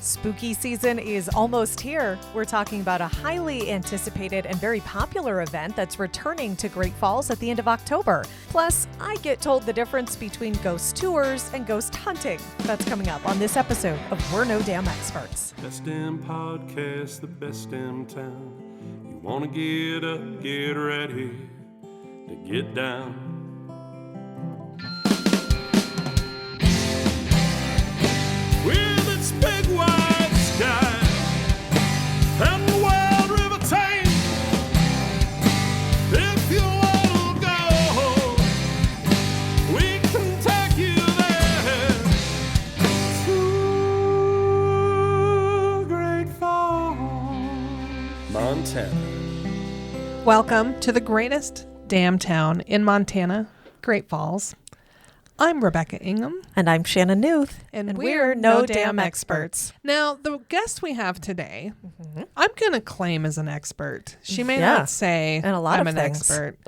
Spooky season is almost here. We're talking about a highly anticipated and very popular event that's returning to Great Falls at the end of October. Plus, I get told the difference between ghost tours and ghost hunting. That's coming up on this episode of We're No Damn Experts. Best damn podcast, the best damn town. You want to get up, get ready to get down. With its big wide sky and the wild river Thames, if you want to go, we can take you there to Great Falls, Montana. Welcome to the greatest damn town in Montana, Great Falls. I'm Rebecca Ingham. And I'm Shannon Newth. And we're No Damn Experts. Now, the guest we have today, I'm going to claim as an expert. She may not say and a lot I'm of an things. expert.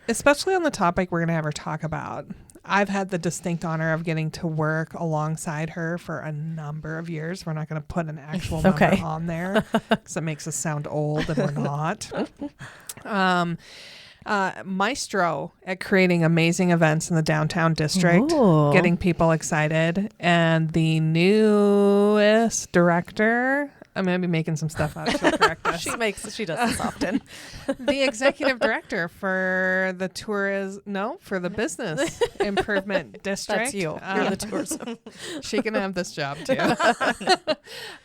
Especially on the topic we're going to have her talk about. I've had the distinct honor of getting to work alongside her for a number of years. We're not going to put an actual number on there because it makes us sound old, and we're not. Maestro at creating amazing events in the downtown district, getting people excited, and the newest director. I'm going to be making some stuff up. She'll correct us. She does this often. The executive director for the for the business improvement district. That's you. You're the tourism. She can have this job too.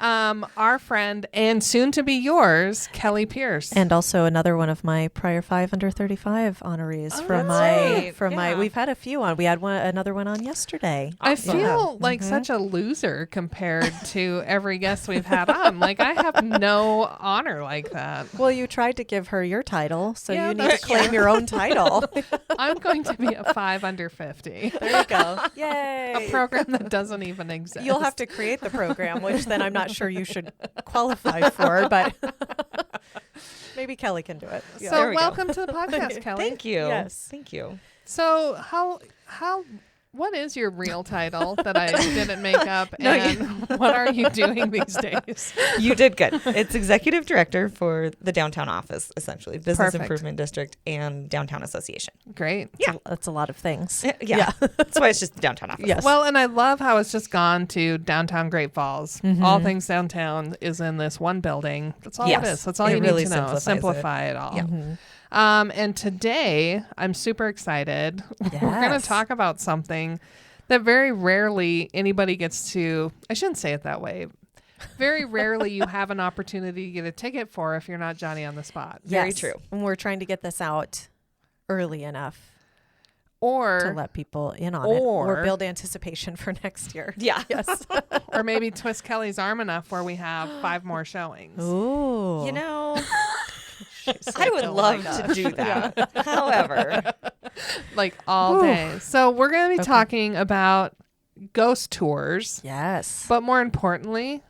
Our friend and soon to be yours, Kelly Pierce. And also another one of my prior 5 under 35 honorees we've had a few on. We had another one on yesterday. I feel like such a loser compared to every guest we've had on. Like, I have no honor like that. Well, you tried to give her your title, so you need to claim your own title. I'm going to be a 5 under 50. There you go. Yay. A program that doesn't even exist. You'll have to create the program, which then I'm not sure you should qualify for, but maybe Kelly can do it. Yeah. So welcome to the podcast, Kelly. Thank you. Yes. Thank you. So what is your real title that I didn't make up, and what are you doing these days? You did good. It's executive director for the downtown office, essentially, Business Improvement District and Downtown Association. Great. Yeah. That's a lot of things. Yeah. That's why it's just the downtown office. Yes. Well, and I love how it's just gone to downtown Great Falls. All things downtown is in this one building. That's all it is. That's all you really need to know. Simplify it all. Yeah. And today, I'm super excited. We're going to talk about something that very rarely anybody gets to, I shouldn't say it that way. Very rarely you have an opportunity to get a ticket for if you're not Johnny on the spot. Very Yes. true. And we're trying to get this out early enough Or to let people in on it. Or build anticipation for next year. Yeah. Yes. or maybe twist Kelly's arm enough where we have 5 more showings. Ooh. You know, I would love to do that. However, Like all day. So we're going to be talking about ghost tours. Yes. But more importantly,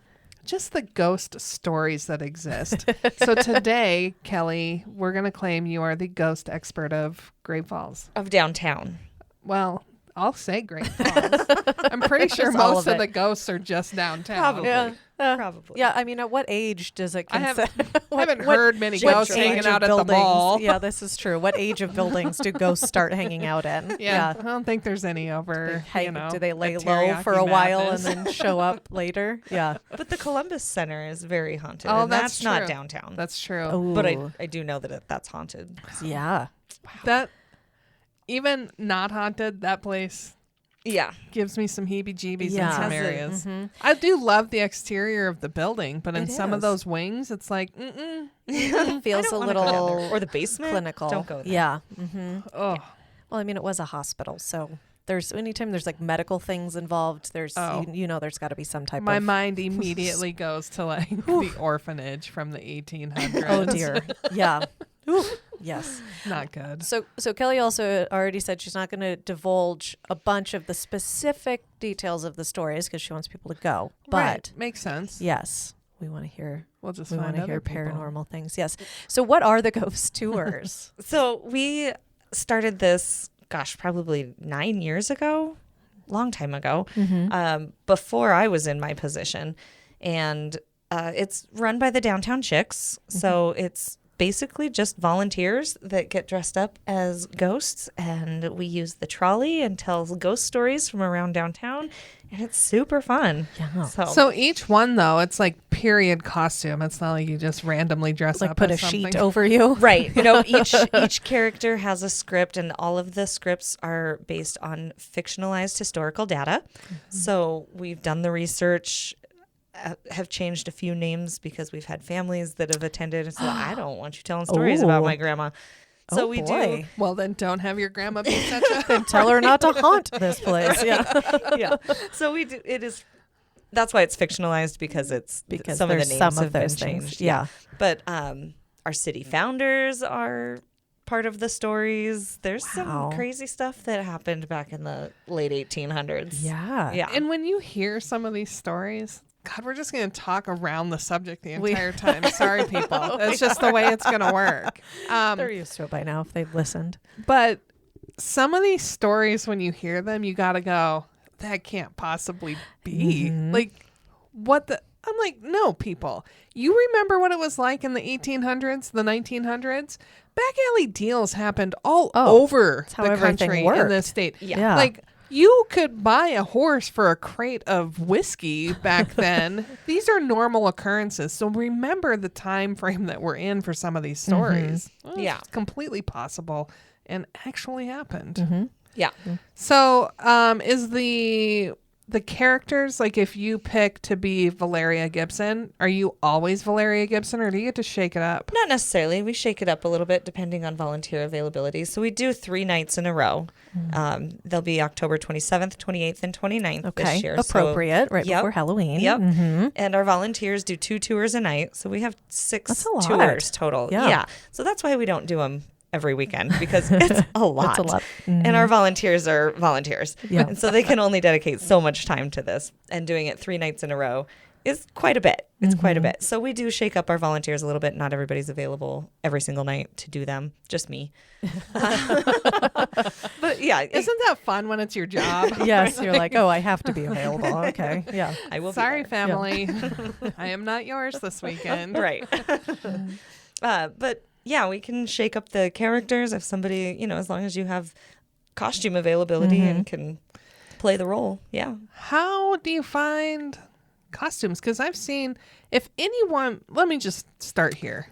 just the ghost stories that exist. So today, Kelly, we're going to claim you are the ghost expert of Great Falls. of downtown. Well, I'll say Great Falls. I'm pretty sure Just all most of of the it. ghosts are just downtown. Probably. Yeah. Probably. Yeah, I mean, at what age does it I consider? haven't heard many ghosts hanging age out of at the mall. Yeah, this is true. What age of buildings do ghosts start hanging out in? Yeah, I don't think there's any over, Do they lay a low for a teriyaki while madness. and then show up later? Yeah. But the Columbus Center is very haunted. Oh, and that's not true. downtown. That's true. Ooh. But I do know that that's haunted. Yeah. That, even not haunted, that place Yeah. gives me some heebie-jeebies in Yeah. some Has it. areas. I do love the exterior of the building, but in It some of is. those wings, it's like, It feels a Wanna go down little there. Or the basement. clinical. Don't go there. Yeah. Mm-hmm. oh, Well, I mean, it was a hospital, so anytime there's like medical things involved, there's there's got to be some type my of mind immediately goes to like the orphanage from the 1800s. Oh dear. Yeah. Yes. Not good. So Kelly also already said she's not going to divulge a bunch of the specific details of the stories because she wants people to go. But Right. Makes sense. yes, we want to hear. We'll just We find want to other hear people. paranormal things. Yes. So what are the ghost tours? So we started this, probably 9 years ago. long time ago, before I was in my position. And it's run by the Downtown Chicks. So it's basically just volunteers that get dressed up as ghosts, and we use the trolley and tell ghost stories from around downtown, and it's super fun. Yeah. So each one, though, it's like period costume. It's not like you just randomly dress Like up put a as something. sheet over you. Right. Each character has a script, and all of the scripts are based on fictionalized historical data. So we've done the research, have changed a few names because we've had families that have attended. So I don't want you telling stories about my grandma. So we do. Well, then don't have your grandma be such a... Then tell her not to haunt this place. Yeah. Yeah. So we do. That's why it's fictionalized, because some of the names have been changed. Yeah. But our city founders are part of the stories. There's some crazy stuff that happened back in the late 1800s. Yeah. Yeah. And when you hear some of these stories, God, we're just going to talk around the subject the entire time. Sorry, people. It's just the way it's going to work. They're used to it by now if they've listened. But some of these stories, when you hear them, you got to go, that can't possibly be. Like, what the... I'm like, no, people. You remember what it was like in the 1800s, the 1900s? Back alley deals happened all over the country in this state. Yeah. Like, you could buy a horse for a crate of whiskey back then. These are normal occurrences. So remember the time frame that we're in for some of these stories. Well, it's completely possible and actually happened. Yeah. So is the characters, like if you pick to be Valeria Gibson, are you always Valeria Gibson, or do you get to shake it up? Not necessarily. We shake it up a little bit depending on volunteer availability. So we do 3 nights in a row. They'll be October 27th, 28th, and 29th this year. Appropriate, right before Halloween. Yep. And our volunteers do 2 tours a night. So we have 6 tours total. Yeah. So that's why we don't do them every weekend, because it's a lot. It's a lot. And our volunteers are volunteers. Yeah. And so they can only dedicate so much time to this. And doing it 3 nights in a row is quite a bit. It's quite a bit. So we do shake up our volunteers a little bit. Not everybody's available every single night to do them. Just me. But yeah. Isn't that fun when it's your job? Yes. You're like, oh, I have to be available. Okay. Yeah. I will. Sorry, family. I am not yours this weekend. Right. But yeah, we can shake up the characters if somebody, as long as you have costume availability and can play the role. Yeah. How do you find costumes? Because I've seen, if anyone, let me just start here.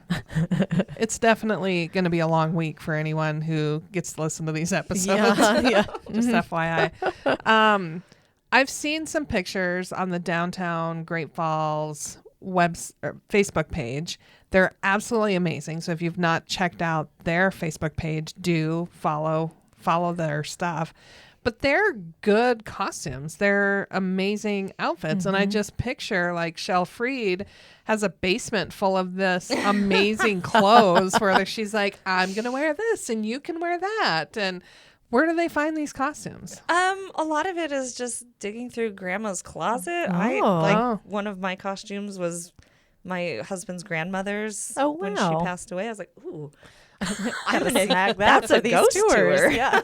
It's definitely going to be a long week for anyone who gets to listen to these episodes. Yeah. Just FYI. I've seen some pictures on the Downtown Great Falls Facebook page. They're absolutely amazing. So if you've not checked out their Facebook page, do follow their stuff. But they're good costumes. They're amazing outfits. And I just picture like Shel Freed has a basement full of this amazing clothes where she's like, I'm going to wear this and you can wear that. And where do they find these costumes? A lot of it is just digging through grandma's closet. One of my costumes was my husband's grandmother's when she passed away. I was like, ooh, I'm gonna snag that. That's a ghost tour. Yeah.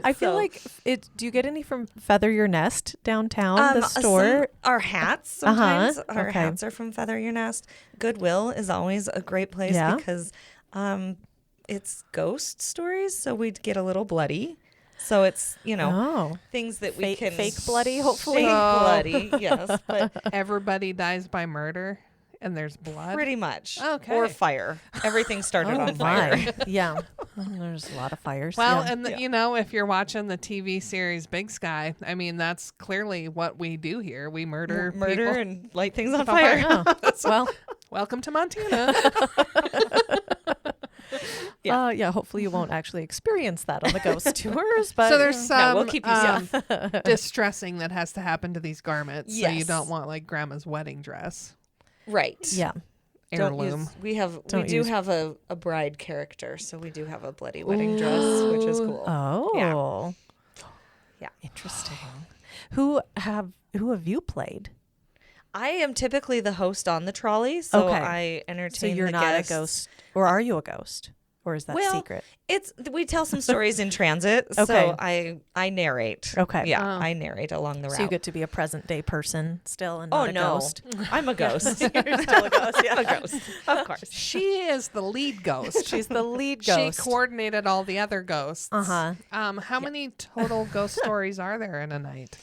I feel like it. Do you get any from Feather Your Nest downtown? The store. Our hats sometimes. Our hats are from Feather Your Nest. Goodwill is always a great place because it's ghost stories, so we'd get a little bloody. So it's, things that we can... Fake bloody, hopefully. Fake bloody, yes. But everybody dies by murder and there's blood? Pretty much. Okay. Or fire. Everything started on fire. Yeah. There's a lot of fires. Well, and if you're watching the TV series Big Sky, I mean, that's clearly what we do here. We murder people and light things on fire. Well, welcome to Montana. Hopefully you won't actually experience that on the ghost tours. But so there's some we'll keep you distressing that has to happen to these garments. Yes. So you don't want like grandma's wedding dress. Right. Yeah. Heirloom. We do have a bride character, so we do have a bloody wedding dress, which is cool. Oh. Yeah. Interesting. Who have you played? I am typically the host on the trolley, so I entertain. So you're the not guests. a ghost, or are you a ghost? or is that Well, secret? We tell some stories in transit, Okay. so I narrate. Okay. Yeah, I narrate along the route. So you get to be a present day person still and Oh not a no, ghost. I'm a ghost. You're still a ghost. Yeah. I'm a ghost, of course. She is the lead ghost. She's the lead ghost. She coordinated all the other ghosts. Uh-huh. How many total ghost stories are there in a night?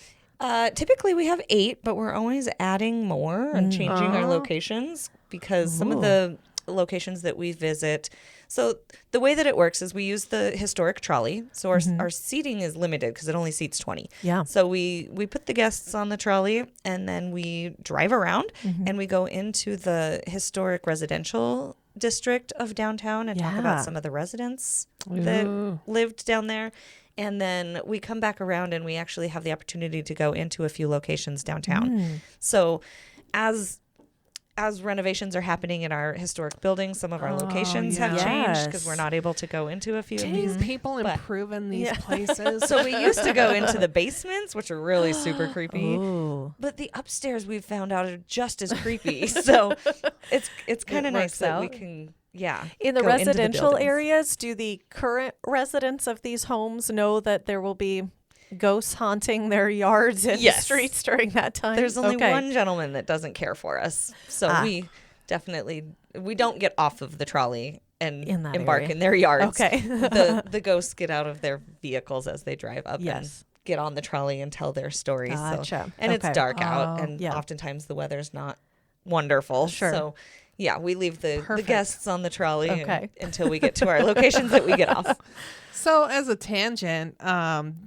Typically we have 8, but we're always adding more and changing our locations because some of the locations that we visit. So the way that it works is we use the historic trolley. So our seating is limited because it only seats 20. Yeah. So we put the guests on the trolley and then we drive around and we go into the historic residential district of downtown and talk about some of the residents that lived down there. And then we come back around and we actually have the opportunity to go into a few locations downtown. So as renovations are happening in our historic buildings, some of our locations have changed because we're not able to go into a few of these. People improving these places. So we used to go into the basements, which are really super creepy. Ooh. But the upstairs we've found out are just as creepy. So it's kind of nice that we can In the go into the residential buildings. areas, do the current residents of these homes know that there will be ghosts haunting their yards and Yes. streets during that time? There's only Okay. one gentleman that doesn't care for us. So we don't get off of the trolley and In that embark area. in their yards. Okay. the ghosts get out of their vehicles as they drive up and Yes. get on the trolley and tell their stories. Gotcha. And Okay. it's dark out and Yeah. oftentimes the weather's not wonderful. Sure. So yeah, we leave the Perfect. guests on the trolley until we get to our locations that we get off. So as a tangent,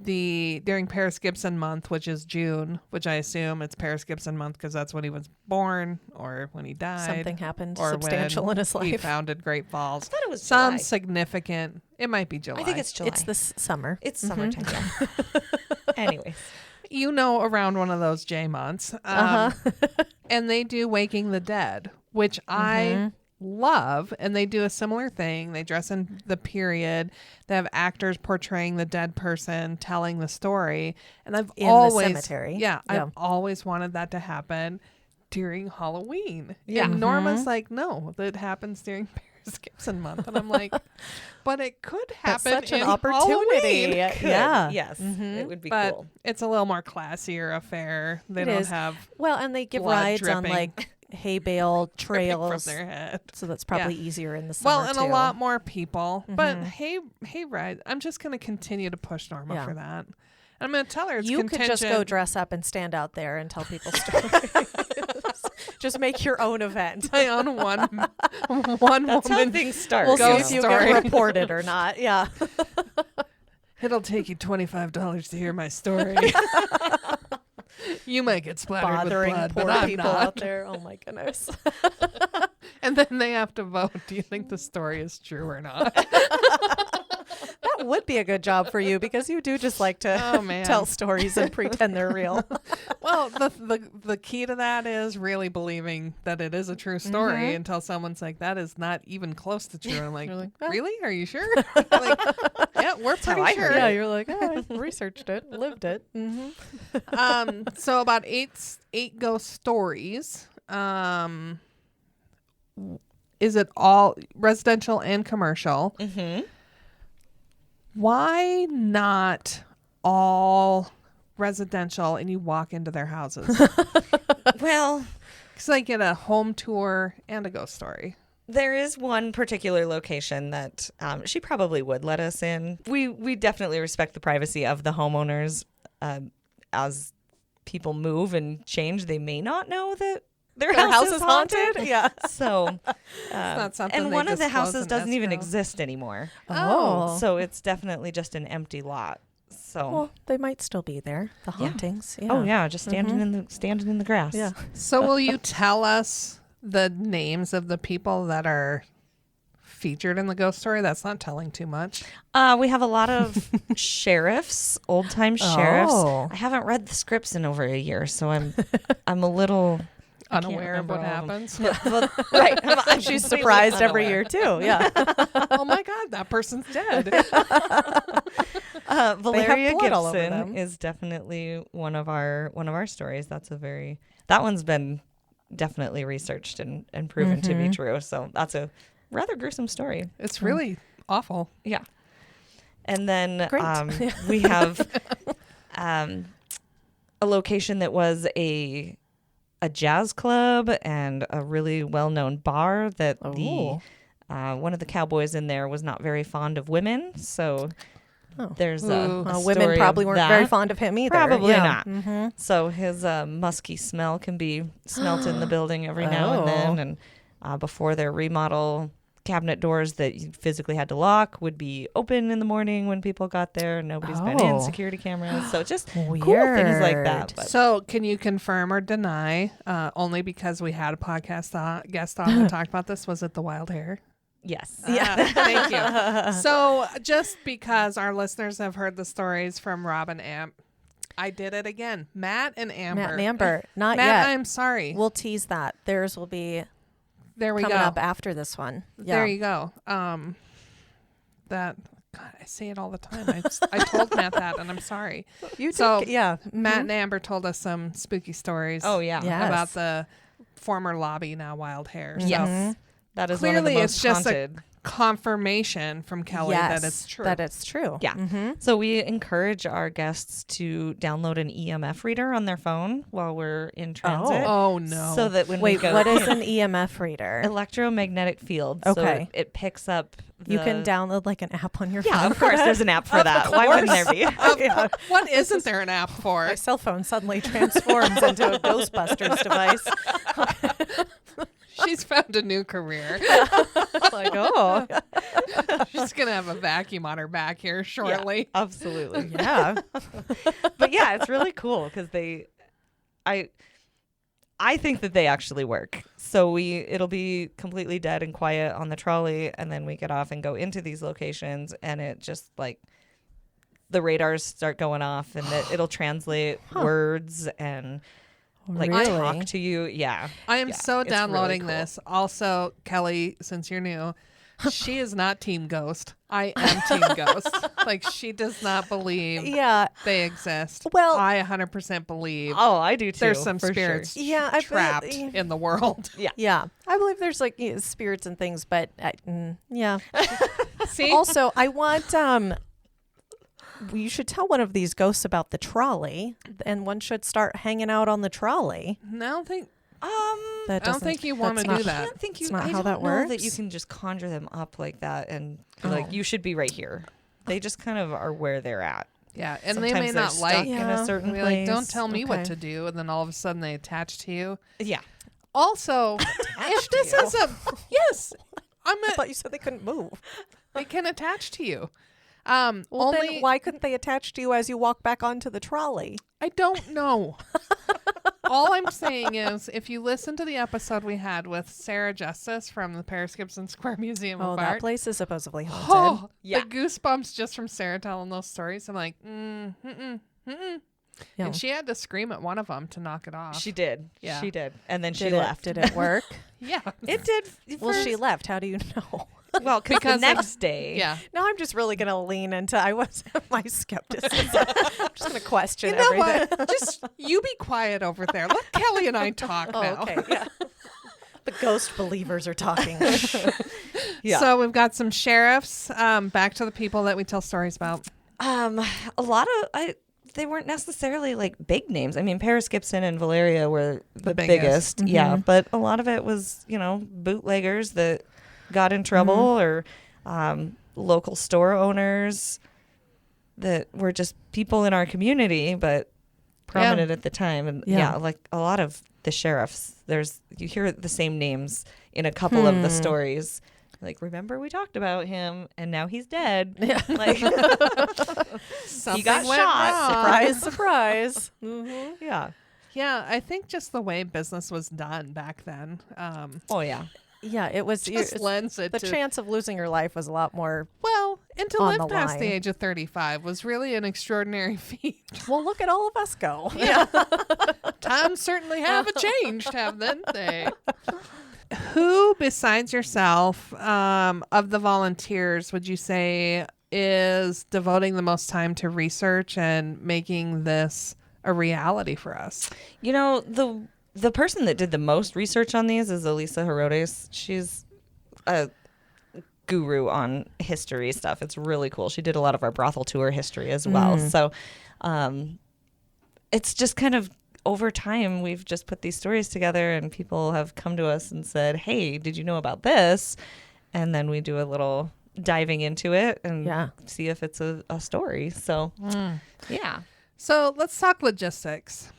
during Paris Gibson month, which is June, which I assume it's Paris Gibson month because that's when he was born or when he died. Something happened or substantial when in his He life. founded Great Falls. I thought it was Some July. significant. It might be July. I think it's July. It's this summer. It's summertime. Yeah. Anyways. around one of those J months. And they do Waking the Dead, which I love. And they do a similar thing. They dress in the period. They have actors portraying the dead person, telling the story. And I've In the always, cemetery. Yeah, Yeah. I've always wanted that to happen during Halloween. Yeah. And Norma's like, no, that happens during Paris Gibson month. And I'm like, but it could That's happen such an in opportunity. Halloween. Could. Yeah. Yes. It would be But cool. it's a little more classier affair. They It don't is. have Well, and they give blood rides on dripping. like hay bale dripping trails. from their head. So that's probably easier in the summer. Well, and too. a lot more people. But hey ride. I'm just going to continue to push Norma Yeah. for that. I'm going to tell her it's You could contingent. just go dress up and stand out there and tell people stories. Just make your own event. my own one That's how woman. things start. We'll see Ghost if you story. get reported or not. Yeah. It'll take you $25 to hear my story. You might get splattered Bothering with blood, poor but I'm people not. out there. Oh my goodness. And then they have to vote. Do you think the story is true or not? That would be a good job for you because you do just like to Oh, man. tell stories and pretend they're real. Well, the key to that is really believing that it is a true story until someone's like, that is not even close to true. I'm like, really? Are you sure? Like, yeah, we're pretty I sure. heard Yeah, you're like, oh, I researched it, lived it. So about eight ghost stories. Is it all residential and commercial? Mm-hmm. Why not all residential and you walk into their houses? Well, Because I get a home tour and a ghost story. there is one particular location that she probably would let us in. We definitely respect the privacy of the homeowners. As people move and change, they may not know that their house is haunted. Yeah. So, not something and they one of the disclose houses in doesn't even escrow. exist anymore. Oh. So it's definitely just an empty lot. So, Well, they might still be there. The Yeah. hauntings. Yeah. oh yeah, just standing in the grass. Yeah. So will you tell us the names of the people that are featured in the ghost story? That's not telling too much. We have a lot of sheriffs, old time sheriffs. Oh. I haven't read the scripts in over a year, so I'm a little Unaware of what remember all of happens. well, right. I'm She's completely surprised every unaware. year too. Yeah. Oh my God, that person's dead. Valeria blood all over Gibson them. is definitely one of our stories. That one's been definitely researched and proven to be true. So that's a rather gruesome story. It's really awful. Yeah. And then Great. we have a location that was a jazz club and a really well-known bar that one of the cowboys in there was not very fond of women. So there's a women story probably of weren't that. very fond of him either. Probably Yeah. not. So his musky smell can be smelt in the building every now and then. And before their remodel, cabinet doors that you physically had to lock would be open in the morning when people got there. Nobody's been in, security cameras. So just cool things like that. But. So can you confirm or deny, only because we had a podcast guest on to talk about this, was it the wild hair? Yes. Yeah. Thank you. So just because our listeners have heard the stories from Rob and Amp, I did it again. Matt and Amber. Matt and Amber. Not Matt, yet. I'm sorry. We'll tease that. Theirs will be There we coming go. up after this one. Yeah. There you go. That God, I say it all the time. I told Matt that, and I'm sorry. You So, did, yeah. Matt and Amber told us some spooky stories. Oh, yeah. Yes. About the former lobby, now wild hair. So Yes. That is clearly one of the most it's just haunted. a confirmation from Kelly that it's true. That it's true. Yeah. So we encourage our guests to download an EMF reader on their phone while we're in transit. Oh no. So that when Wait, we go what is an EMF reader? electromagnetic field. Okay. So it picks up You can download like an app on your phone. Yeah, of course there's an app for that. Why wouldn't there be? What isn't there an app for? My cell phone suddenly transforms into a Ghostbusters device. She's found a new career. Like, oh, She's gonna have a vacuum on her back here shortly. Yeah, absolutely. yeah. But yeah, it's really cool because I think that they actually work. So it'll be completely dead and quiet on the trolley, and then we get off and go into these locations, and it just like the radars start going off, and it'll translate words and like Really? talk to you. Yeah, I am so it's really downloading cool. this. Also, Kelly, since you're new, she is not Team Ghost. I am Team Ghost. Like, she does not believe Yeah. they exist. Well- I 100% believe Oh, I do too. there's some for spirits Sure. Yeah, I trapped bet- in the world. Yeah. I believe there's like spirits and things, but yeah. See? Also, I want you should tell one of these ghosts about the trolley, and one should start hanging out on the trolley. I don't think That I don't think you want to that's do not- that. I don't think It's you. not I how don't that know that works. you can just conjure them up like that and be like you should be right here. They just kind of are where they're at. Yeah, and Sometimes they may they're not stuck like in Yeah. a certain be place. like, don't tell me what Okay. to do, and then all of a sudden they attach to you. Yeah. Also, if this to is a yes, I thought you said they couldn't move. they can attach to you. Well, Only then why couldn't they attach to you as you walk back onto the trolley? I don't know. All I'm saying is, if you listen to the episode we had with Sarah Justice from the Paris Gibson Square Museum Oh, of that Art, place is supposedly haunted. oh, Yeah. the goosebumps just from Sarah telling those stories. I'm like, Yeah. And she had to scream at one of them to knock it off. She did. Yeah. She did. And then she Did left. Did it work? Yeah. It did. Well, she left. How do you know? Well, because Because the of- next day. Yeah. Now I'm just really going to lean into my skepticism. I'm just going to question You know everything. what? Just you be quiet over there. Let Kelly and I talk Oh, now. okay. Yeah. The ghost believers are talking. Yeah. So we've got some sheriffs. Back to the people that we tell stories about. A lot of they weren't necessarily like big names. I mean, Paris Gibson and Valeria were the biggest. Yeah, but a lot of it was, bootleggers that got in trouble or local store owners that were just people in our community, but prominent at the time. And Yeah. like a lot of the sheriffs, you hear the same names in a couple of the stories. Like, remember we talked about him, and now he's dead. Yeah. Like, Something he got went shot. wrong. Surprise, surprise. Mm-hmm. Yeah. Yeah, I think just the way business was done back then. Oh yeah. Yeah, it was. Just lends it the to chance of losing your life was a lot more. well, and to on live the past the line. age of 35 was really an extraordinary feat. Well, look at all of us go. Yeah. Times certainly have changed, haven't they? Who besides yourself, of the volunteers, would you say is devoting the most time to research and making this a reality for us? The person that did the most research on these is Elisa Herodes. She's a guru on history stuff. It's really cool. She did a lot of our brothel tour history as well. So it's just kind of over time, we've just put these stories together and people have come to us and said, hey, did you know about this? And then we do a little diving into it and see if it's a story. So, yeah. So let's talk logistics.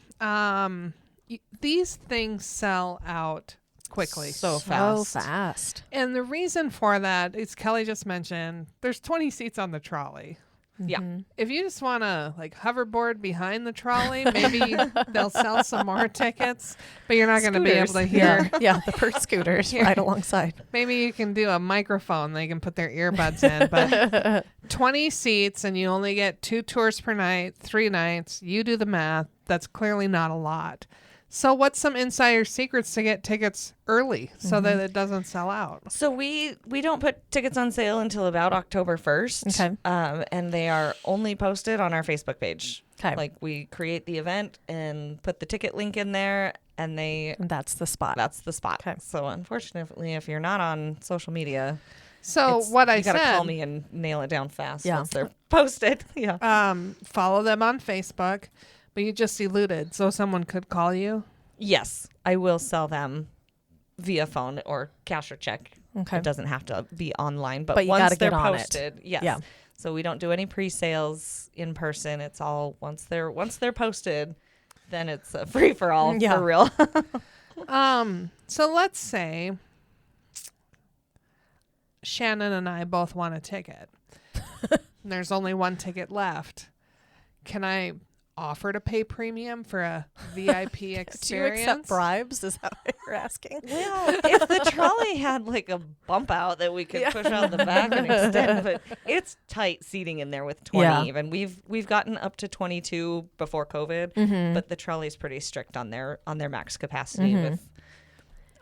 These things sell out quickly. So fast. And the reason for that is Kelly just mentioned there's 20 seats on the trolley. Yeah. If you just want to like hoverboard behind the trolley, maybe they'll sell some more tickets, but you're not going to be able to hear. Yeah, the first scooters right alongside. Maybe you can do a microphone. They can put their earbuds in, but 20 seats and you only get 2 tours per night, 3 nights. You do the math. That's clearly not a lot. So what's some insider secrets to get tickets early so that it doesn't sell out? So we don't put tickets on sale until about October 1st. Okay. And they are only posted on our Facebook page. Okay. Like we create the event and put the ticket link in there and that's the spot. That's the spot. Okay. So unfortunately, if you're not on social media, So what I you gotta said, call me and nail it down fast Yeah. once they're posted. Yeah. follow them on Facebook, but you just eluded. So someone could call you. Yes, I will sell them via phone or cash or check. Okay. It doesn't have to be online, but But you once gotta they're get on it. posted, yes. Yeah. So we don't do any pre-sales in person. It's all once they're posted, then it's a free for all for real. So let's say Shannon and I both want a ticket. And there's only one ticket left. Can I offer to pay premium for a VIP experience? Do you accept bribes? Is that what you're asking? Well, if the trolley had like a bump out that we could push out the back and extend, but it's tight seating in there with 20 even. We've gotten up to 22 before COVID, but the trolley's pretty strict on their max capacity with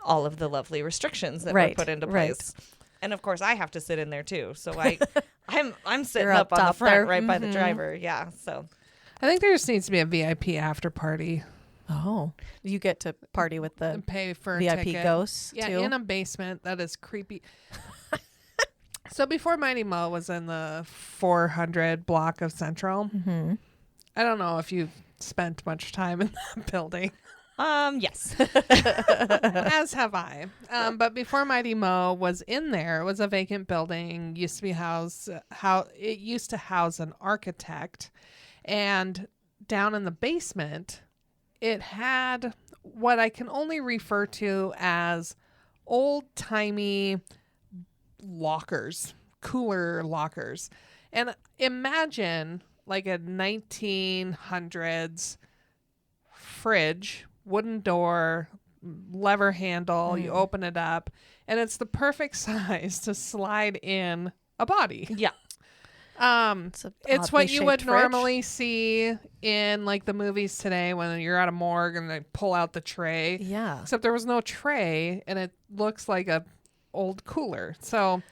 all of the lovely restrictions that were put into place. And of course I have to sit in there too. So I'm sitting up on the front there. right by the driver. Yeah. So I think there just needs to be a VIP after party. Oh, you get to party with the And pay for a VIP ticket. ghosts Yeah, too? in a basement. That is creepy. So before Mighty Mo was in the 400 block of Central, I don't know if you've spent much time in that building. yes. As have I. But before Mighty Mo was in there, it was a vacant building. Used to be it used to house an architect, and down in the basement, it had what I can only refer to as old-timey lockers, cooler lockers. And imagine like a 1900s fridge, wooden door, lever handle. You open it up, and it's the perfect size to slide in a body. Yeah. It's what you would normally see in like the movies today when you're at a morgue and they pull out the tray. Yeah. Except there was no tray, and it looks like a old cooler. So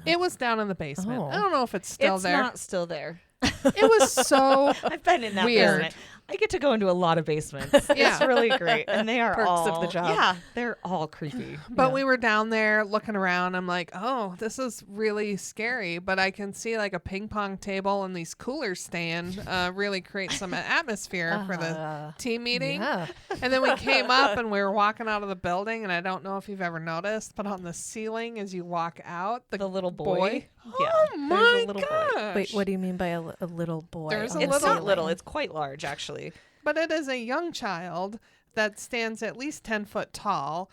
it was down in the basement. Oh. I don't know if it's still It's there. not still there. It was so I've been in that weird. basement. I get to go into a lot of basements. Yeah. It's really great. And they are Perks all of the job. Yeah, they're all creepy. But we were down there looking around. I'm like, oh, this is really scary. But I can see like a ping pong table and these coolers stand really create some atmosphere for the team meeting. Yeah. And then we came up and we were walking out of the building. And I don't know if you've ever noticed, but on the ceiling as you walk out, The little boy. Yeah. Oh there's my a little boy. gosh. Wait, what do you mean by a little boy? There's on a the It's not ceiling? little. It's quite large, actually. But it is a young child that stands at least 10 foot tall.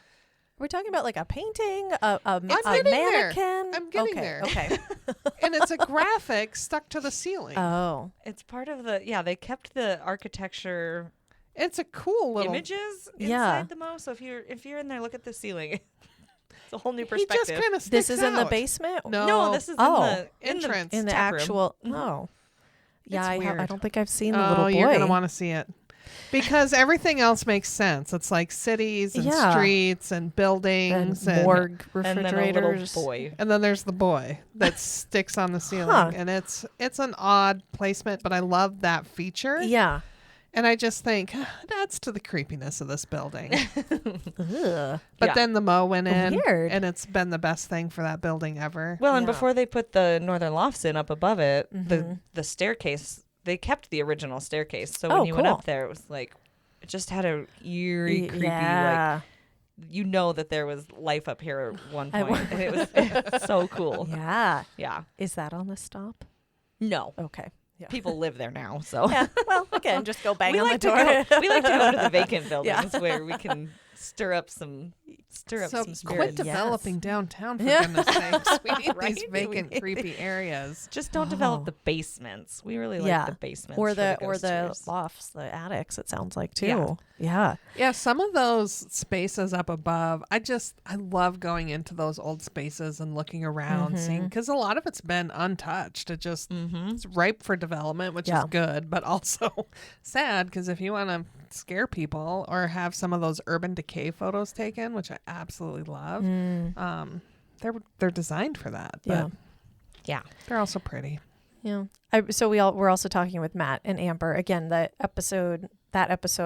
We're talking about like a painting, a getting there. mannequin. I'm getting okay, there. Okay. And it's a graphic stuck to the ceiling. Oh. It's part of the they kept the architecture It's a cool little images inside Yeah. the mo. So if you're in there, look at the ceiling. It's a whole new He perspective. just kind of This is in the basement? no, this is Oh. in the Entrance. In the tap room. actual. Oh. Yeah, It's I weird. don't think I've seen the Oh, little boy. you're going to want to see it. Because everything else makes sense. It's like cities and Yeah. streets and buildings and and morgue and then a little refrigerators. boy. And then there's the boy that sticks on the ceiling. Huh. And it's an odd placement, but I love that feature. Yeah. And I just think that's to the creepiness of this building. Ugh. But then the Mo went in, Weird. and it's been the best thing for that building ever. Well, and Yeah. before they put the Northern Lofts in up above it, the staircase, they kept the original staircase. So when you went up there, it was like, it just had a eerie, creepy, like, you know that there was life up here at one point. And it was so cool. Yeah. Yeah. Is that on the stop? No. Okay. Yeah. People live there now, so. Yeah. Well, again, just go bang we on like the to door. we like to go to the vacant buildings Yeah. where we can stir up some So some quit spirit. developing downtown, for Yeah. goodness sakes. We need Right? these We vacant, need creepy areas. Just don't develop the basements. We really like the basements. Or for the ghost tours. lofts, the attics, it sounds like too. Yeah. Yeah. Yeah, some of those spaces up above, I love going into those old spaces and looking around, seeing, because a lot of it's been untouched. It just, it's ripe for development, which is good, but also sad, because if you want to scare people or have some of those urban decay photos taken, which I absolutely love, they're designed for that. But Yeah. they're also pretty. Yeah. So we're also talking with Matt and Amber. Again, that episode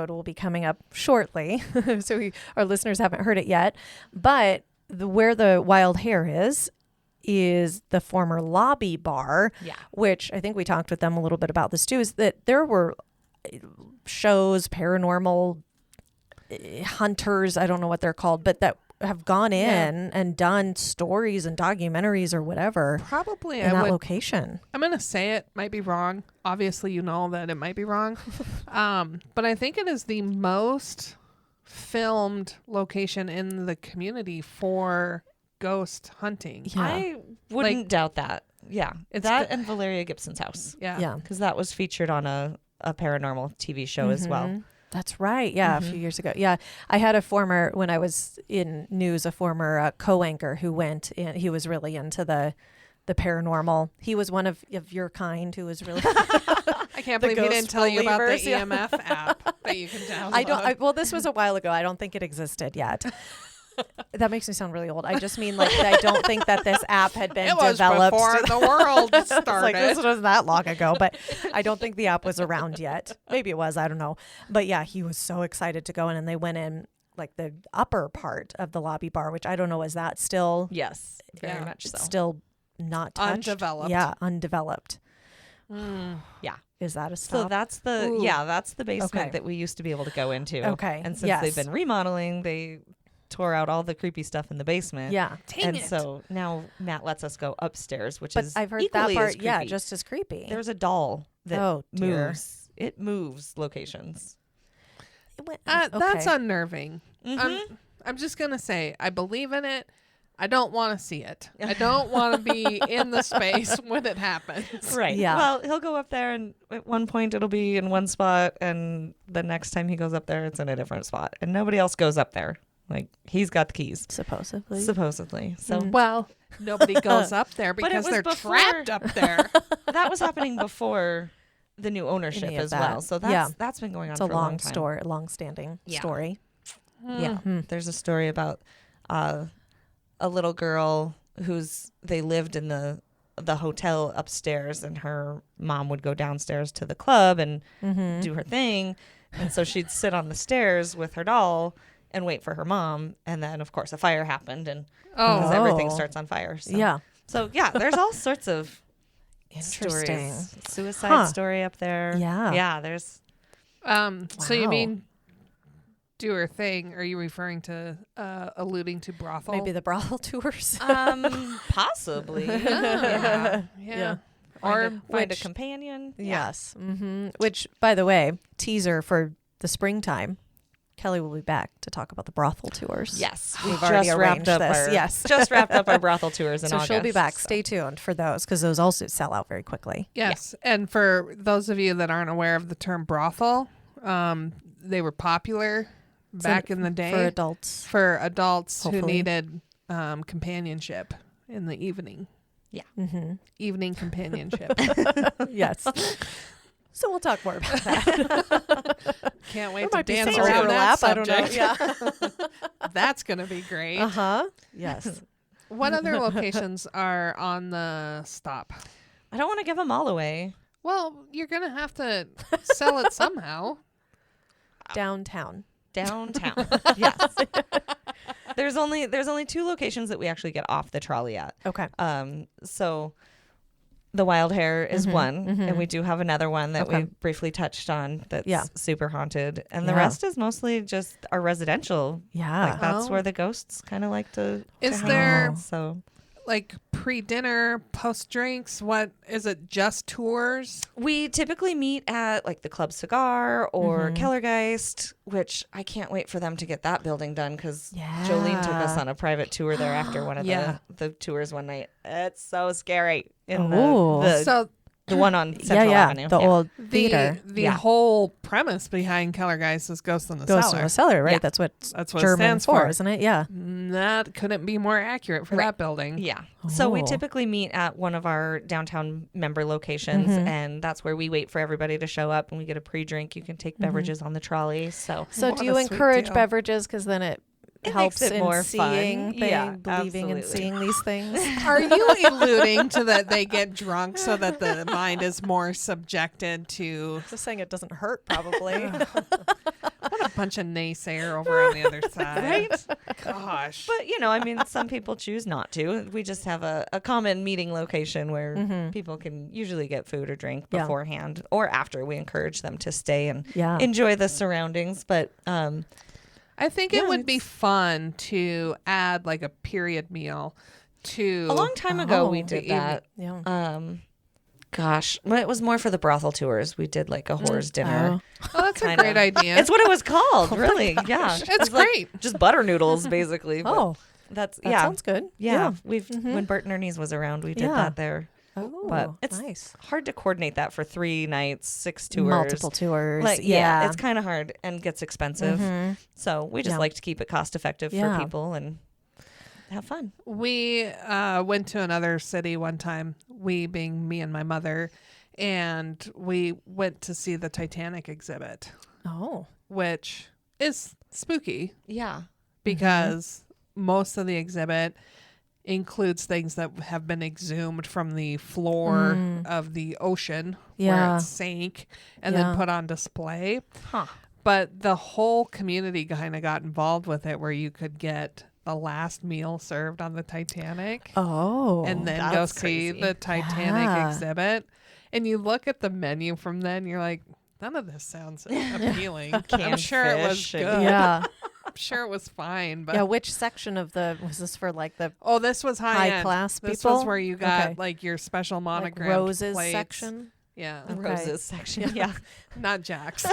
will be coming up shortly. So our listeners haven't heard it yet. But where the wild hair is the former lobby bar, which I think we talked with them a little bit about this too, is that there were shows, paranormal hunters, I don't know what they're called, but that have gone in and done stories and documentaries or whatever Probably in that location. I'm going to say it might be wrong. Obviously, you know that it might be wrong. But I think it is the most filmed location in the community for ghost hunting. Yeah. I wouldn't doubt that. Yeah. It's that and Valeria Gibson's house. Yeah. Because that was featured on a paranormal TV show as well. That's right. Yeah, a few years ago. Yeah, I had when I was in news, a former co-anchor who went in. He was really into the paranormal. He was one of your kind who was really. I can't believe he didn't tell you about the believers, yeah. EMF app that you can download. Well, this was a while ago. I don't think it existed yet. That makes me sound really old. I just mean like I don't think that this app had been It was developed. before the world started. It's like this was that long ago, but I don't think the app was around yet. Maybe it was. I don't know. But yeah, he was so excited to go in, and they went in like the upper part of the lobby bar, which I don't know. Is that still? Yes. Very much so. Still not touched. Undeveloped. Yeah, undeveloped. Yeah. Is that a stop? So that's the basement that we used to be able to go into. Okay. And since they've been remodeling, they tore out all the creepy stuff in the basement. Yeah. So now Matt lets us go upstairs, which But is I've heard that equally part. as creepy. Yeah, just as creepy. There's a doll that dear. moves. It moves locations. That's unnerving. Mm-hmm. I'm just going to say, I believe in it. I don't want to see it. I don't want to be in the space when it happens. Right. Yeah. Well, he'll go up there, and at one point it'll be in one spot, and the next time he goes up there, it's in a different spot, and nobody else goes up there. Like, he's got the keys. Supposedly. So Well, nobody goes up there But it because was they're before- trapped up there. that was happening before the new ownership Any of as that. well. So that's been going on It's for a long time. story, long-standing story. Yeah. There's a story about a little girl they lived in the hotel upstairs, and her mom would go downstairs to the club and do her thing. And so she'd sit on the stairs with her doll and wait for her mom. And then, of course, a fire happened, and because everything starts on fire. So. Yeah. So, yeah, there's all sorts of Interesting. stories. Suicide story up there. Yeah. Yeah, there's... So you Wow. mean do her thing? Are you referring to alluding to brothel? Maybe the brothel tours. Possibly. Yeah. Or find a which- companion. Yes. Which, by the way, teaser for the springtime. Kelly will be back to talk about the brothel tours. Yes, We've already just wrapped arranged up this. our Yes. just wrapped up our brothel tours in So August. she'll be back. so. Stay tuned for those because those also sell out very quickly. Yes. And for those of you that aren't aware of the term brothel, they were popular back in the day for adults. for adults who Hopefully. needed companionship in the evening. Yeah. Evening companionship. Yes. So we'll talk more about that. Can't wait to Might be dance some around that overlap. I don't know. subject. Yeah. That's going to be great. Yes. What other locations are on the stop? I don't want to give them all away. Well, you're going to have to sell it somehow. Downtown. Downtown. Yes. There's only 2 locations that we actually get off the trolley at. Okay. So the Wild Hare is one, and we do have another one that we briefly touched on that's super haunted, and the rest is mostly just our residential. Yeah. Like that's where the ghosts kind of like to Is hang there out, so like pre-dinner, post-drinks? What is it? Just tours? we typically meet at like the Club Cigar or Kellergeist, which I can't wait for them to get that building done because Jolene took us on a private tour there after one of the tours one night. It's so scary. In the one on Central Avenue. The old theater. The whole premise behind Kellergeist is Ghost in the Ghost Cellar. in the Cellar, right? Yeah. That's what That's what it German stands for, isn't it? Yeah. That couldn't be more accurate for that building. Yeah. So we Oh. typically meet at one of our downtown member locations, and that's where we wait for everybody to show up, and we get a pre-drink. You can take beverages on the trolley. So So What do a you sweet encourage deal. beverages because then it helps makes it in more seeing fun. Yeah, believing and absolutely. seeing these things? Are you alluding to that they get drunk so that the mind is more subjected to Just saying it doesn't hurt, probably. what a bunch of naysayer over on the other side? Right? Gosh. But, I mean, some people choose not to. We just have a common meeting location where people can usually get food or drink Yeah. beforehand or after. We encourage them to stay and Yeah. enjoy the surroundings. But I think it would be fun to add like a period meal to a long time ago, we Oh, did the that. Yeah. Gosh, well, it was more for the brothel tours. We did like a whore's dinner. Oh, that's a kind great of. idea. It's what it was called, really. Yeah, It's like great. just butter noodles, basically. but Oh, that's that yeah, sounds good. yeah. We've when Bert and Ernie's was around, we did Yeah. that there. Oh, But it's nice. hard to coordinate that for 3 nights, 6 tours. Multiple tours. Like, yeah. it's kind of hard and gets expensive. So we just Yeah. like to keep it cost effective Yeah. for people and have fun. We went to another city one time, we being me and my mother, and we went to see the Titanic exhibit, Oh. which is spooky Yeah. because most of the exhibit includes things that have been exhumed from the floor of the ocean where Yeah. it sank and Yeah. then put on display. Huh. But the whole community kind of got involved with it where you could get the last meal served on the Titanic Oh. and then go that's see crazy. the Titanic Yeah. exhibit. And you look at the menu from then, you're like, none of this sounds appealing. I'm Canned sure it was fish and- good. yeah. I'm sure it was fine. But Yeah. Which section of was this for like the oh, this was high high end. class This people? was where you got Okay. like your special like monogrammed roses plates. section? Yeah, The Okay. roses section. Yeah. not Jack's.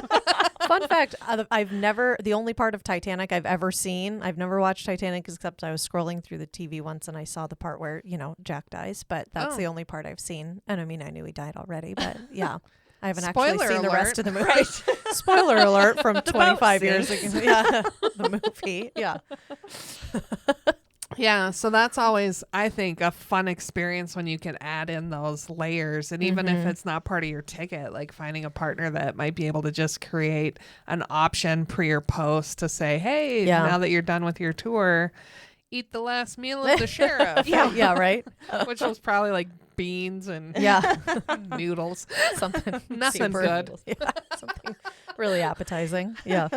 Fun fact, the only part of Titanic I've ever seen, I've never watched Titanic except I was scrolling through the TV once and I saw the part where, Jack dies, but that's the only part I've seen. And I mean, I knew he died already, but yeah. I haven't actually Spoiler seen the rest alert. of the movie. Spoiler alert from 25 years scene. ago. Yeah, the movie. Yeah. Yeah, so that's always, I think, a fun experience when you can add in those layers. And even if it's not part of your ticket, like finding a partner that might be able to just create an option pre or post to say, hey, Yeah. now that you're done with your tour, eat the last meal of the sheriff. Yeah, right. Which was probably like beans and Yeah. noodles. Something Nothing super- good. Yeah, something really appetizing. Yeah.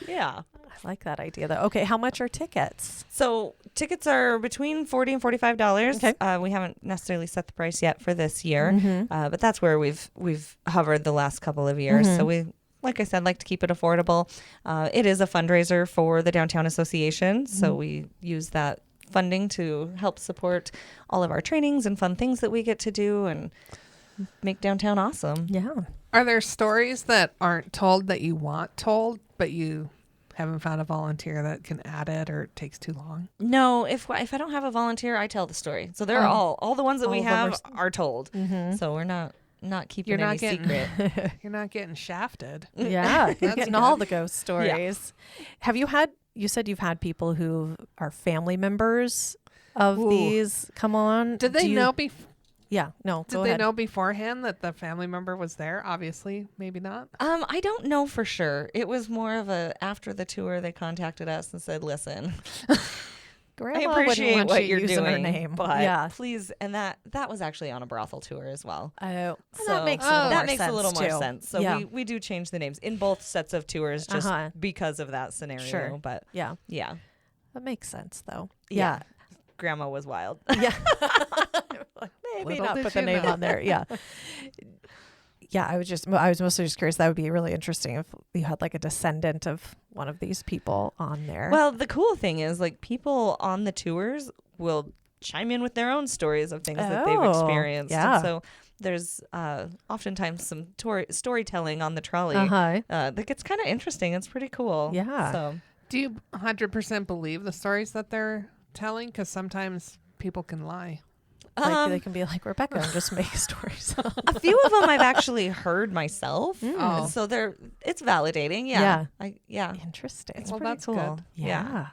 Yeah. I like that idea though. Okay, how much are tickets? So tickets are between $40 and $45. Okay. We haven't necessarily set the price yet for this year, but that's where we've hovered the last couple of years. So we, like I said, like to keep it affordable. It is a fundraiser for the Downtown Association, so we use that funding to help support all of our trainings and fun things that we get to do and make downtown awesome. Yeah. Are there stories that aren't told that you want told, but you haven't found a volunteer that can add it or it takes too long? No, if I don't have a volunteer, I tell the story. So they're all the ones that we All of them have are told. So we're not keeping You're any not getting secret. You're not getting shafted. Yeah, you're getting all the ghost Yeah. stories. You said you've had people who are family members of Ooh. these come on. Did they know Yeah, no, Did go they ahead. know beforehand that the family member was there? Obviously, maybe not. I don't know for sure. It was more of after the tour they contacted us and said, "Listen, Grandma I wouldn't appreciate want what you you're using doing, her name. but Yeah. please. And that was actually on a brothel tour as well. Oh, So that makes a little that more makes sense a little more too. sense. So Yeah. we do change the names in both sets of tours just because of that scenario. Sure. But Yeah. yeah, That makes sense though. yeah. Grandma was wild. Yeah. Maybe Little not did put the you name know. on there. Yeah. Yeah, I was mostly just curious. That would be really interesting if you had like a descendant of one of these people on there. Well, the cool thing is, like, people on the tours will chime in with their own stories of things that they've experienced. Yeah. And so there's oftentimes some storytelling on the trolley that gets kind of interesting. It's pretty cool. Yeah. So Do you 100% believe the stories that they're telling? Because sometimes people can lie. like they can be like, Rebecca, and just make stories. a few of them I've actually heard myself. Oh. So it's validating. Yeah. Interesting. It's Well, pretty that's cool. good. Yeah.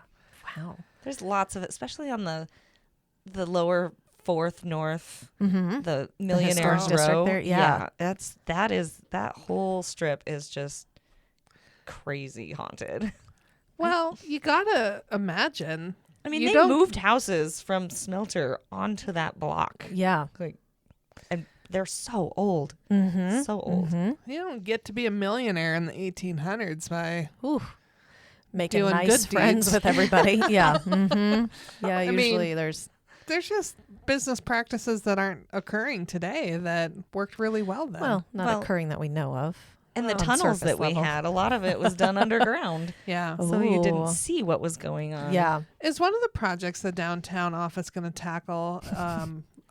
Wow. There's lots of it, especially on the lower 4th North, the Millionaires historic district Row. there, yeah. That whole strip is just crazy haunted. Well, you gotta imagine. I mean, You they don't- moved houses from Smelter onto that block. Yeah. Like, and they're so old. Mm-hmm. So old. Mm-hmm. You don't get to be a millionaire in the 1800s by. Ooh. Making Doing nice good friends deeds. with everybody. Yeah. Mm-hmm. Yeah. I Usually mean, there's. There's just business practices that aren't occurring today that worked really well then. Well, not Well, occurring that we know of. And the On tunnels surface that we level. had, a lot of it was done underground. yeah. So you didn't Ooh. see what was going on. Yeah. Is one of the projects the downtown office going to tackle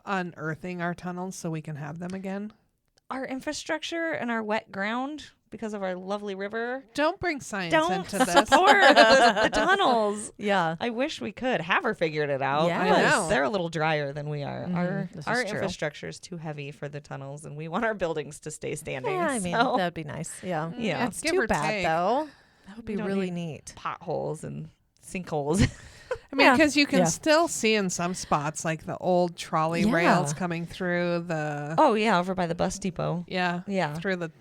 unearthing our tunnels so we can have them again? Our infrastructure and our wet ground, because of our lovely river, Don't bring science don't into this. support the tunnels. Yeah. I wish we could. Have her figured it out. Yeah. I because know. they're a little drier than we are. This Our is true. infrastructure is too heavy for the tunnels, and we want our buildings to stay standing. Yeah, I mean, so that'd be nice. Yeah. Yeah. It's Give too or bad, take. though. That would We be don't really need- neat. potholes and sinkholes. I mean, Yeah. because you can Yeah. still see in some spots like the old trolley Yeah. rails coming through the Oh yeah, over by the bus depot. yeah Yeah. through the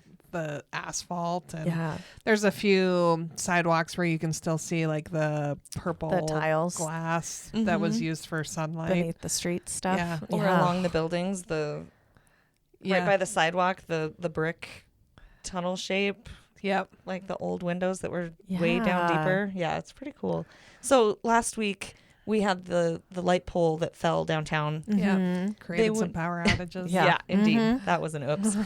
asphalt, and Yeah. there's a few sidewalks where you can still see like the purple The tiles glass that was used for sunlight. beneath the street stuff. Yeah. Or along the buildings, right by the sidewalk, the brick tunnel shape, Yep. like the old windows that were way down Yeah. deeper. Yeah, it's pretty cool. So last week we had the light pole that fell downtown. Yeah. Created some would- power outages. Yeah. Yeah, indeed. Mhm. That was an oops.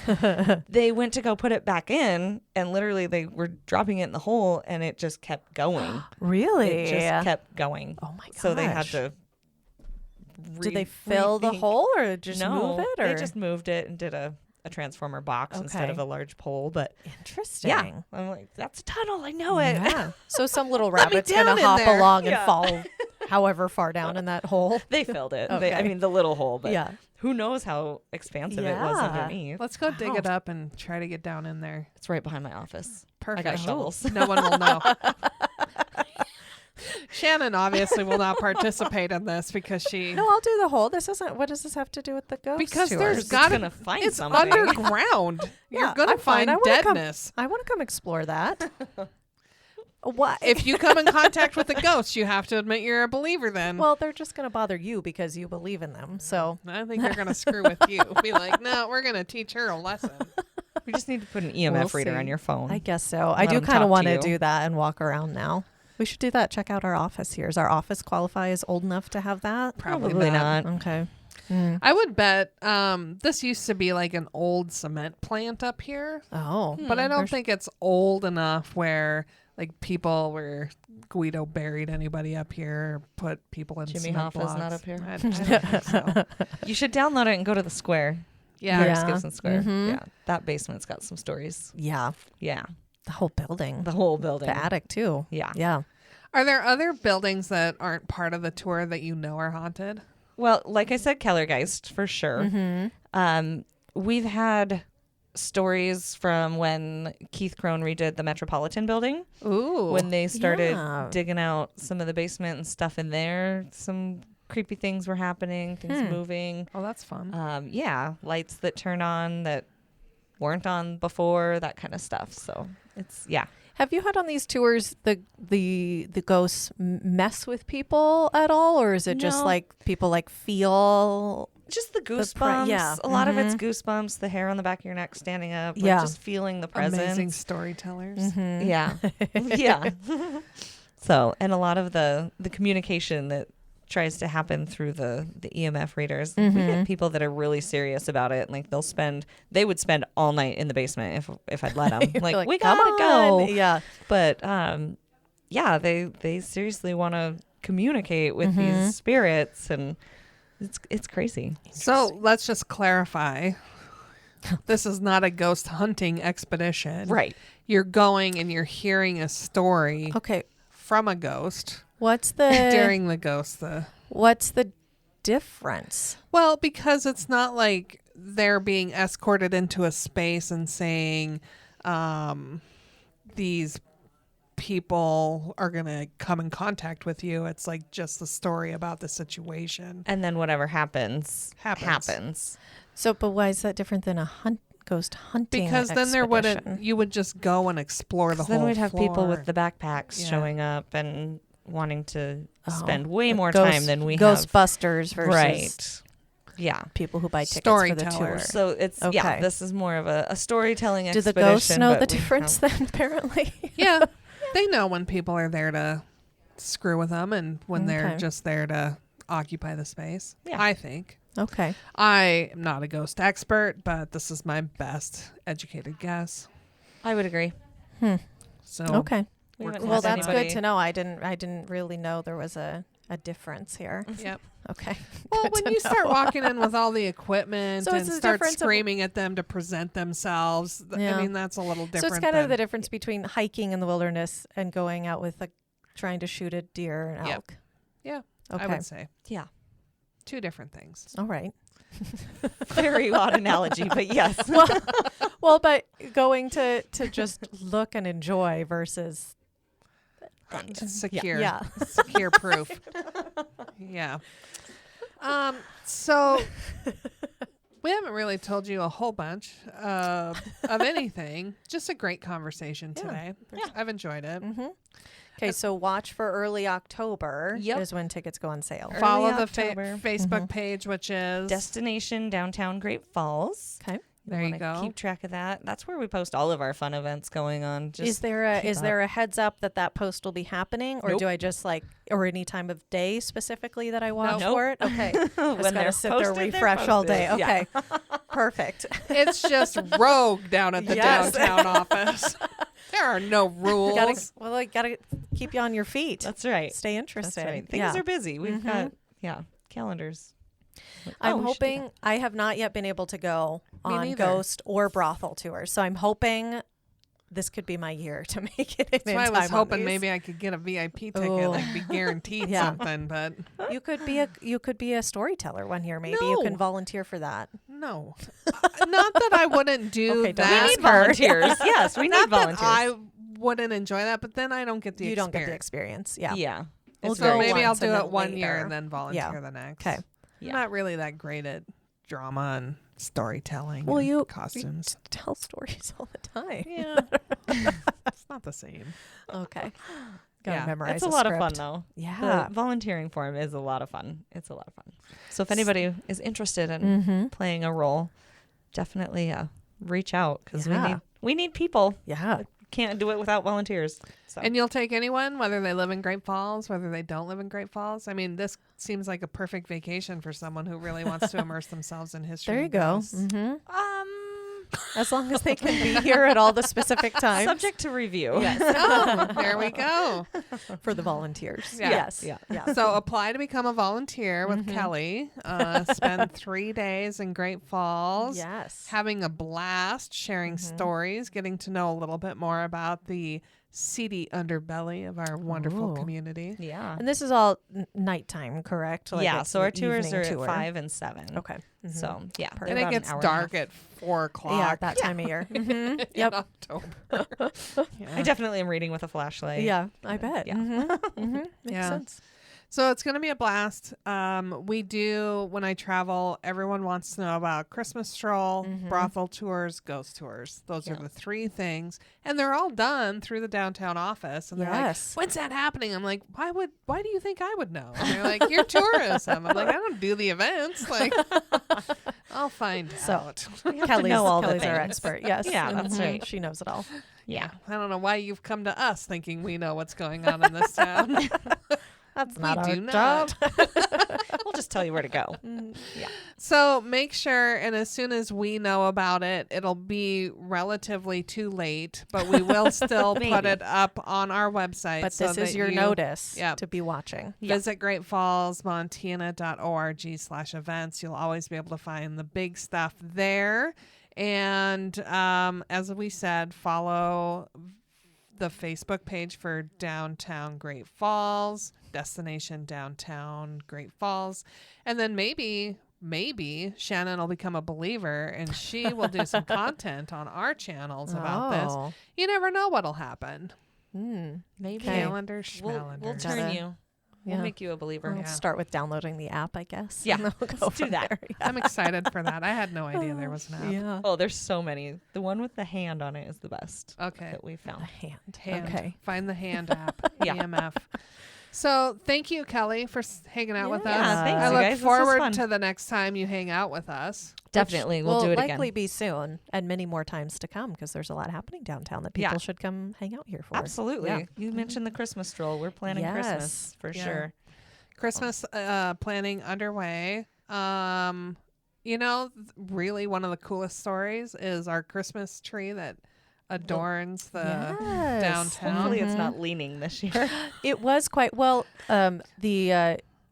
They went to go put it back in, and literally they were dropping it in the hole, and it just kept going. Really? It just kept going. Oh my gosh. So they had to. Did they fill the rethink- hole or just no, move it? Or? they just moved it and did a transformer box instead Okay. of a large pole. But Interesting. yeah, I'm like, that's a tunnel. I know it. Yeah. So some little Let me rabbit's down gonna in hop there. along and Yeah. fall however far down in that hole. They filled it. Okay. I mean, the little hole, but Yeah. who knows how expansive it was Yeah. underneath. Let's go dig Wow. it up and try to get down in there. It's right behind my office. Perfect. I got shovels. No one will know. Shannon obviously will not participate in this because she No, I'll do the hole. This isn't. What does this have to do with the ghost because tours? there's It's got gonna find it's something. underground. Yeah, You're gonna I'm fine. find I wanna come- deadness. I want to come explore that. What? If you come in contact with a ghost, you have to admit you're a believer then. Well, they're just going to bother you because you believe in them. So I think they're gonna screw with you. Be like, no, we're gonna teach her a lesson. We just need to put an EMF We'll reader see. on your phone. I guess so. I Let do them kind of talk want to to you. do that and walk around now. We should do that. Check out our office here. Does our office qualify as old enough to have that? Probably not. Okay. I would bet this used to be like an old cement plant up here, Oh. but I don't There's- think it's old enough where like people were Guido buried anybody up here, put people in Jimmy cement Hoffa's not blocks. up here? I don't think so. You should download it and go to the square. Yeah. Paris Yeah. Gibson Square. Mhm. Yeah, that basement's got some stories. Yeah. Yeah, The whole building. the whole building. The attic, too. Yeah. Yeah. Are there other buildings that aren't part of the tour that you know are haunted? Well, like I said, Kellergeist for sure. Mm-hmm. We've had stories from when Keith Crone redid the Metropolitan building. Ooh. When they started Yeah. digging out some of the basement and stuff in there, some creepy things were happening, things moving. Oh, that's fun. Yeah, lights that turn on that weren't on before, that kind of stuff. So it's, yeah. Have you had on these tours the ghosts mess with people at all, or is it just No. like people like feel? Just the goosebumps. yeah. A lot of it's goosebumps, the hair on the back of your neck standing up. Like Yeah. just feeling the presence. Amazing storytellers. Yeah. Yeah. So, and a lot of the communication that tries to happen through the EMF readers. We get people that are really serious about it. Like they would spend all night in the basement if I'd let them. Like, we "Come gotta go. on." Yeah. But yeah, they seriously want to communicate with these spirits, and it's crazy. So let's just clarify. This is not a ghost hunting expedition. Right. You're going and you're hearing a story Okay. from a ghost What's the during the ghost. What's the difference? Well, because it's not like they're being escorted into a space and saying, these people are going to come in contact with you. It's like just the story about the situation. And then whatever happens. Happens. So, but why is that different than a ghost hunting? Because then there expedition? wouldn't, you would just go and explore the whole Then we'd have people floor. with the backpacks Yeah. showing up and wanting to Oh. spend way more Ghost- time than we have. Ghostbusters versus Right. Yeah. people who buy tickets for the tour. Storytellers. So it's Okay. yeah, this is more of a storytelling Do expedition. the ghosts know but the we difference have- then, apparently? Yeah. They know when people are there to screw with them and when they're Okay. just there to occupy the space. Yeah. I think. Okay. I am not a ghost expert, but this is my best educated guess. I would agree. So Okay. We haven't Well, had that's anybody- good to know. I didn't really know there was a difference here. Yep. Okay. Well, Good when to you start know. walking in with all the equipment So and it's the start difference of- screaming at them to present themselves, Yeah. I mean, that's a little different. So it's kind of than- the difference between hiking in the wilderness and going out with trying to shoot a deer and Yep. elk. Yeah, Okay. I would say. Yeah. Two different things. All right. Very odd analogy, but yes. Well, but going to just look and enjoy versus Secure. yeah. Secure proof. Yeah. So we haven't really told you a whole bunch of anything. Just a great conversation today. I've enjoyed it. Okay, so watch for early October Yep. is when tickets go on sale. Early Follow the October. Facebook page, which is Destination Downtown Great Falls. Okay. there you Wanna go. Keep track of that. That's where we post all of our fun events going on. Just Is there keep a heads up that post will be happening, or Nope. do I just or any time of day specifically that I watch Nope. for it? Okay, just When gotta they're sit there posted, they're refresh all day. posted. Okay, Yeah. perfect. It's just rogue down at the Yes. downtown office. There are no rules. I gotta keep you on your feet. That's right. Stay That's interested. right. Things Yeah. are busy. We've got calendars. Like, I'm oh, we should do hoping I have not yet been able to go Me on neither. ghost or brothel tours, so I'm hoping this could be my year to make it in That's why I time was on hoping these. maybe I could get a VIP ticket, Oh. like be guaranteed Yeah. something, but You could be a storyteller one year. Maybe you No. can volunteer for that. no. Not that I wouldn't do Okay, don't that. We need volunteers. Yes, we need Not that volunteers. I wouldn't enjoy that, but then I don't get the You don't get the experience. experience. Yeah. Yeah. We'll So go maybe I'll once do and it then one year later. and then volunteer Yeah. the next. Okay. Yeah. I'm not really that great at drama and storytelling. Well, and you costumes. tell stories all the time. Yeah, it's not the same. Okay. Gotta Yeah. memorize. It's a lot of fun, script. though. Yeah. The volunteering form is a lot of fun. It's a lot of fun. So if anybody is interested in Mm-hmm. playing a role, definitely reach out because Yeah. we need people. Yeah. Can't do it without volunteers. So And you'll take anyone, whether they live in Great Falls, whether they don't live in Great Falls. I mean, this seems like a perfect vacation for someone who really wants to immerse themselves in history. There you and go. ghosts. Mm-hmm. As long as they can be here at all the specific times subject to review. Yes. Oh, there we go. for the volunteers. Yeah. Yes. Yeah. Yeah. So apply to become a volunteer with Mm-hmm. Kelly. Spend 3 days in Great Falls. Yes. Having a blast, sharing Mm-hmm. stories, getting to know a little bit more about the seedy underbelly of our wonderful Ooh. community. Yeah. And this is all nighttime, correct? yeah. it's So our an tours evening are tour. at 5 and 7. Okay. Mhm. So yeah. Perfect. they're And it about an gets hour and a dark half. at 4 o'clock. Yeah, that time of year. Mhm. in Yep. October. I definitely am reading with a flashlight. Yeah, I bet. Yeah. Mhm. Mhm. Makes Yeah. sense. So it's going to be a blast. We do, when I travel, everyone wants to know about Christmas stroll, brothel tours, ghost tours. Those are the three things. And they're all done through the downtown office. And they're like, when's that happening? I'm like, why do you think I would know? And they're like, you're tourism. I'm like, I don't do the events. Like, I'll find out. Kelly's know our expert. Yes. Yeah, that's right. She knows it all. Yeah. I don't know why you've come to us thinking we know what's going on in this town. That's not we our do job. We'll just tell you where to go. Yeah. So make sure, and as soon as we know about it, it'll be relatively too late, but we will still put it up on our website. But this is your notice to be watching. Visit greatfallsmontana.org/events. You'll always be able to find the big stuff there. And as we said, follow the Facebook page for Downtown Great Falls, Destination Downtown Great Falls. And then maybe Shannon will become a believer and she will do some content on our channels about this. You never know what'll happen. Maybe. Calendar, We'll turn you. We'll make you a believer. We'll start with downloading the app, I guess. Yeah, We'll let's do that. I'm excited for that. I had no idea there was an app. Yeah. Oh, there's so many. The one with the hand on it is the best. Okay. That we found. Hand. Okay. Find the hand app. EMF. So thank you, Kelly, for hanging out with us. Thanks, I you look guys. This was forward fun. to the next time you hang out with us. Definitely. We'll do it likely again. be soon and many more times to come because there's a lot happening downtown that people should come hang out here for. Absolutely. Yeah. You mentioned the Christmas stroll. We're planning Christmas for sure. Christmas planning underway. Really one of the coolest stories is our Christmas tree that adorns the downtown. Hopefully it's not leaning this year. It was quite well.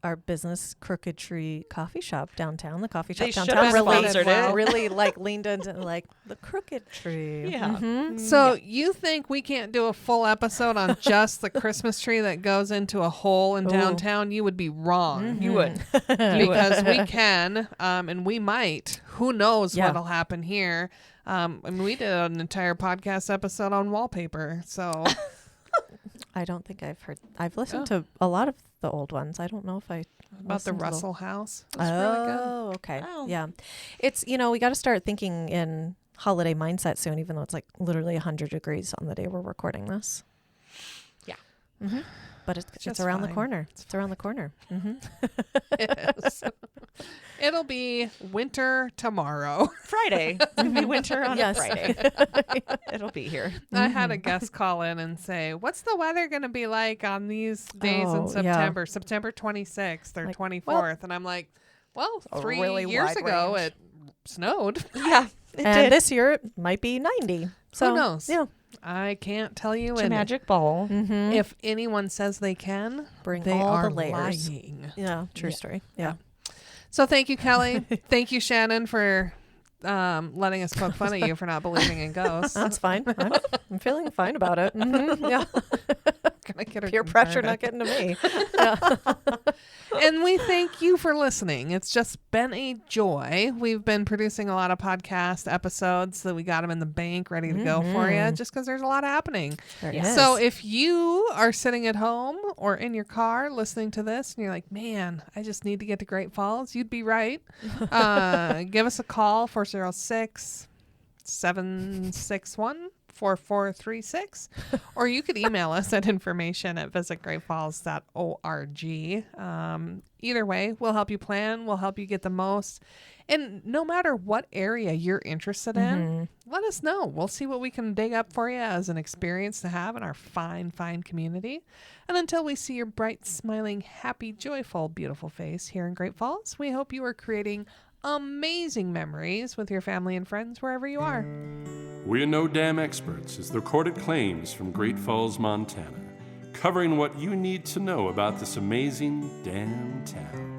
Our business, Crooked Tree Coffee Shop downtown, the coffee shop They should downtown, have sponsored it. really like leaned into like the Crooked Tree. Yeah. So you think we can't do a full episode on just the Christmas tree that goes into a hole in downtown? You would be wrong. You would. Because we can, and we might. Who knows what'll happen here? We did an entire podcast episode on wallpaper, so I don't think I've heard. I've listened to a lot of the old ones. I don't know if I about the listened to Russell House. It Oh, was really good. okay. Oh. Yeah. It's, we got to start thinking in holiday mindset soon, even though it's like literally 100 degrees on the day we're recording this. Yeah. Mm-hmm. But it's around the corner. It's around the corner. Mm-hmm. It is. It'll be winter tomorrow. Friday. It's going to be winter on a Friday. It'll be here. I had a guest call in and say, what's the weather going to be like on these days in September? September 26th or 24th. And I'm like, well, 3 really years wide ago range. it snowed. Yeah. It And did. this year it might be 90. So, Who knows? Yeah. I can't tell you It's a magic ball. Mm-hmm. if anyone says they can, Bring they all are the layers. lying. Yeah. True story. Yeah. So thank you, Kelly. Thank you, Shannon, for letting us poke fun at you for not believing in ghosts. That's fine. I'm feeling fine about it. Mm-hmm. Yeah. Gonna get her Peer pressure converted. not getting to me. And we thank you for listening. It's just been a joy. We've been producing a lot of podcast episodes so that we got them in the bank ready to go for you just because there's a lot happening. There Yes. is. So if you are sitting at home or in your car listening to this and you're like, man, I just need to get to Great Falls, you'd be right. Give us a call, 406-761-4436. Or you could email us at information@visitgreatfalls.org. Either way, we'll help you plan. We'll help you get the most. And no matter what area you're interested in, let us know. We'll see what we can dig up for you as an experience to have in our fine, fine community. And until we see your bright, smiling, happy, joyful, beautiful face here in Great Falls, we hope you are creating amazing memories with your family and friends wherever you are. We're no damn experts as the recorded claims from Great Falls, Montana, covering what you need to know about this amazing damn town.